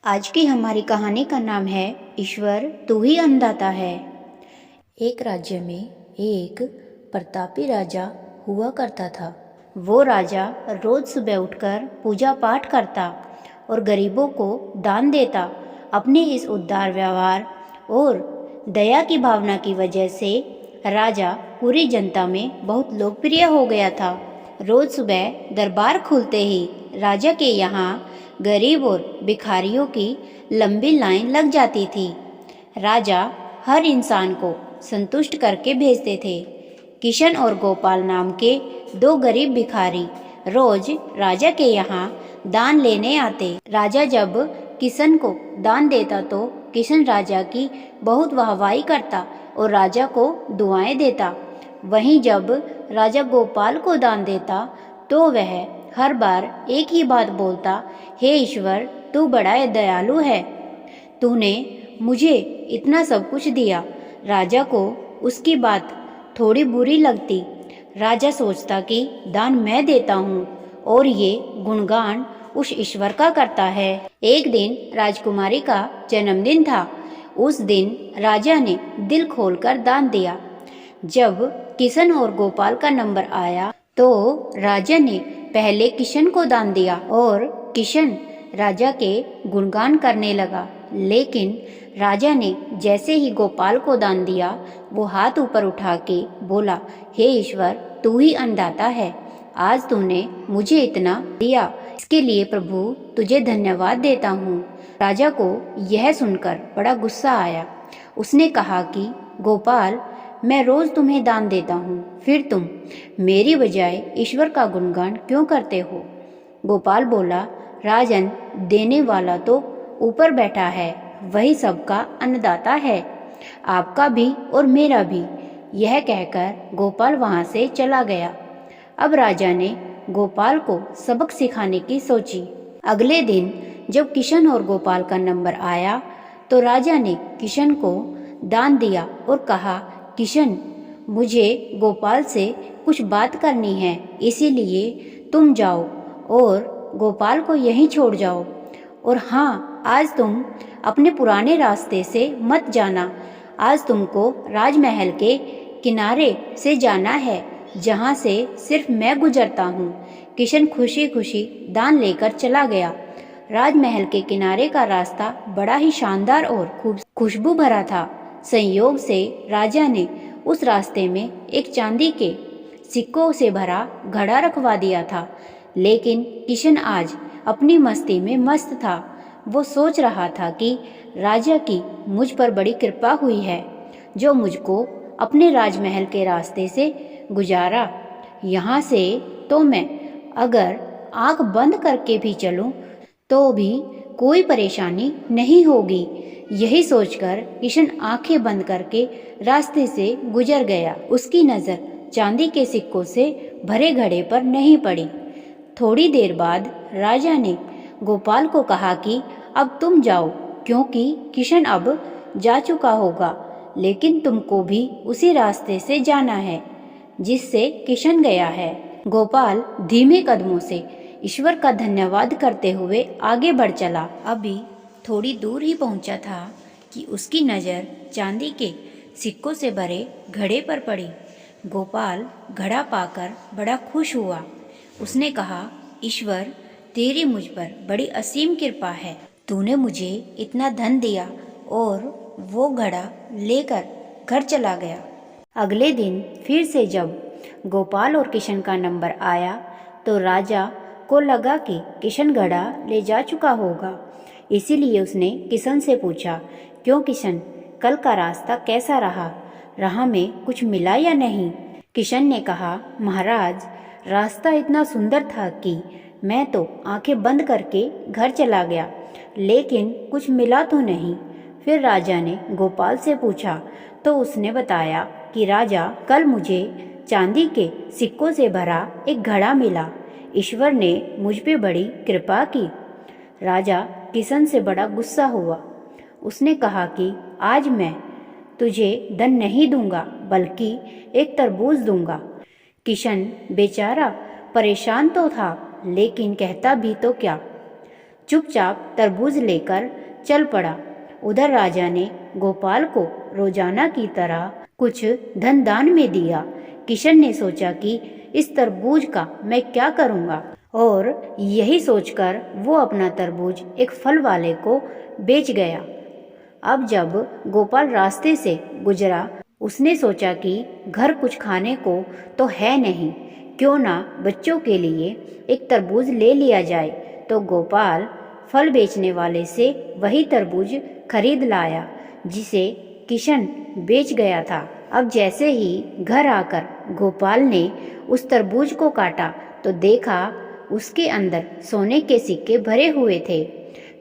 आज की हमारी कहानी का नाम है ईश्वर तू ही अन्नदाता है। एक राज्य में एक प्रतापी राजा हुआ करता था। वो राजा रोज सुबह उठकर पूजा पाठ करता और गरीबों को दान देता। अपने इस उदार व्यवहार और दया की भावना की वजह से राजा पूरी जनता में बहुत लोकप्रिय हो गया था। रोज सुबह दरबार खुलते ही राजा के यहाँ गरीब और भिखारियों की लंबी लाइन लग जाती थी। राजा हर इंसान को संतुष्ट करके भेजते थे। किशन और गोपाल नाम के दो गरीब भिखारी रोज राजा के यहाँ दान लेने आते। राजा जब किशन को दान देता तो किशन राजा की बहुत वाहवाही करता और राजा को दुआएं देता। वहीं जब राजा गोपाल को दान देता तो वह हर बार एक ही बात बोलता, हे ईश्वर तू बड़ा दयालु है, तूने मुझे इतना सब कुछ दिया। राजा को उसकी बात थोड़ी बुरी लगती। राजा सोचता कि दान मैं देता हूँ और ये गुणगान उस ईश्वर का करता है। एक दिन राजकुमारी का जन्मदिन था। उस दिन राजा ने दिल खोलकर दान दिया। जब किशन और गोपाल का नंबर आया तो राजा ने पहले किशन को दान दिया और किशन राजा के गुणगान करने लगा। लेकिन राजा ने जैसे ही गोपाल को दान दिया वो हाथ ऊपर उठा के बोला, हे ईश्वर तू ही अन्नदाता है, आज तूने मुझे इतना दिया, इसके लिए प्रभु तुझे धन्यवाद देता हूँ। राजा को यह सुनकर बड़ा गुस्सा आया। उसने कहा कि गोपाल मैं रोज तुम्हें दान देता हूँ, फिर तुम मेरी बजाय ईश्वर का गुणगान क्यों करते हो? गोपाल बोला, राजन देने वाला तो ऊपर बैठा है, वही सबका अन्नदाता है, आपका भी और मेरा भी। यह कहकर गोपाल वहाँ से चला गया। अब राजा ने गोपाल को सबक सिखाने की सोची। अगले दिन जब किशन और गोपाल का नंबर आया तो राजा ने किशन को दान दिया और कहा, किशन मुझे गोपाल से कुछ बात करनी है, इसीलिए तुम जाओ और गोपाल को यहीं छोड़ जाओ। और हाँ, आज तुम अपने पुराने रास्ते से मत जाना। आज तुमको राजमहल के किनारे से जाना है, जहाँ से सिर्फ मैं गुजरता हूँ। किशन खुशी खुशी दान लेकर चला गया। राजमहल के किनारे का रास्ता बड़ा ही शानदार और खुशबू भरा था। संयोग से राजा ने उस रास्ते में एक चांदी के सिक्कों से भरा घड़ा रखवा दिया था। लेकिन किशन आज अपनी मस्ती में मस्त था। वो सोच रहा था कि राजा की मुझ पर बड़ी कृपा हुई है, जो मुझको अपने राजमहल के रास्ते से गुजारा। यहाँ से तो मैं अगर आंख बंद करके भी चलूं तो भी कोई परेशानी नहीं होगी। यही सोचकर किशन आंखें बंद करके रास्ते से गुजर गया। उसकी नज़र चांदी के सिक्कों से भरे घड़े पर नहीं पड़ी। थोड़ी देर बाद राजा ने गोपाल को कहा कि अब तुम जाओ, क्योंकि किशन अब जा चुका होगा, लेकिन तुमको भी उसी रास्ते से जाना है जिससे किशन गया है। गोपाल धीमे कदमों से ईश्वर का धन्यवाद करते हुए आगे बढ़ चला। अभी थोड़ी दूर ही पहुंचा था कि उसकी नज़र चांदी के सिक्कों से भरे घड़े पर पड़ी। गोपाल घड़ा पाकर बड़ा खुश हुआ। उसने कहा, ईश्वर तेरी मुझ पर बड़ी असीम कृपा है, तूने मुझे इतना धन दिया। और वो घड़ा लेकर घर चला गया। अगले दिन फिर से जब गोपाल और किशन का नंबर आया तो राजा को लगा कि किशन घड़ा ले जा चुका होगा, इसीलिए उसने किशन से पूछा, क्यों किशन, कल का रास्ता कैसा रहा? राह में कुछ मिला या नहीं? किशन ने कहा, महाराज रास्ता इतना सुंदर था कि मैं तो आंखें बंद करके घर चला गया, लेकिन कुछ मिला तो नहीं। फिर राजा ने गोपाल से पूछा तो उसने बताया कि राजा कल मुझे चांदी के सिक्कों से भरा एक घड़ा मिला, ईश्वर ने मुझ पे बड़ी कृपा की। राजा किशन से बड़ा गुस्सा हुआ। उसने कहा कि आज मैं तुझे धन नहीं दूंगा, बल्कि एक तरबूज दूंगा। किशन बेचारा परेशान तो था, लेकिन कहता भी तो क्या। चुपचाप तरबूज लेकर चल पड़ा। उधर राजा ने गोपाल को रोजाना की तरह कुछ धन दान में दिया। किशन ने सोचा कि इस तरबूज का मैं क्या करूँगा, और यही सोचकर वो अपना तरबूज एक फल वाले को बेच गया। अब जब गोपाल रास्ते से गुजरा, उसने सोचा कि घर कुछ खाने को तो है नहीं, क्यों ना बच्चों के लिए एक तरबूज ले लिया जाए। तो गोपाल फल बेचने वाले से वही तरबूज खरीद लाया जिसे किशन बेच गया था। अब जैसे ही घर आकर गोपाल ने उस तरबूज को काटा तो देखा उसके अंदर सोने के सिक्के भरे हुए थे।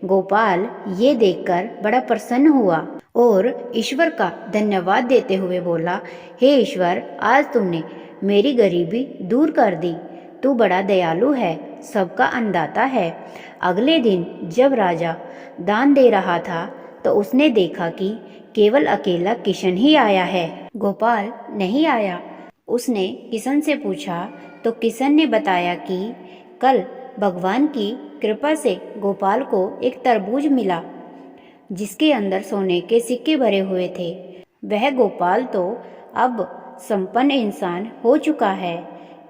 गोपाल ये देखकर बड़ा प्रसन्न हुआ और ईश्वर का धन्यवाद देते हुए बोला, हे ईश्वर, आज तुमने मेरी गरीबी दूर कर दी। तू बड़ा दयालु है, सबका अन्नदाता है। अगले दिन जब राजा दान दे रहा था तो उसने देखा कि केवल अकेला किशन ही आया है। गोपाल नहीं आया। उसने किशन से पूछा तो किशन ने बताया कि कल भगवान की कृपा से गोपाल को एक तरबूज मिला जिसके अंदर सोने के सिक्के भरे हुए थे। वह गोपाल तो अब संपन्न इंसान हो चुका है।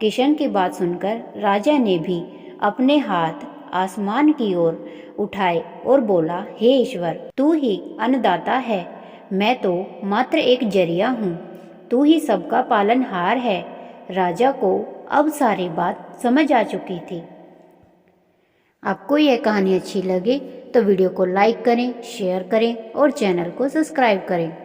किशन की बात सुनकर राजा ने भी अपने हाथ आसमान की ओर उठाए और बोला, हे ईश्वर, तू ही अन्नदाता है, मैं तो मात्र एक जरिया हूँ, तू ही सबका पालनहार है। राजा को अब सारी बात समझ आ चुकी थी। आपको यह कहानी अच्छी लगे तो वीडियो को लाइक करें, शेयर करें और चैनल को सब्सक्राइब करें।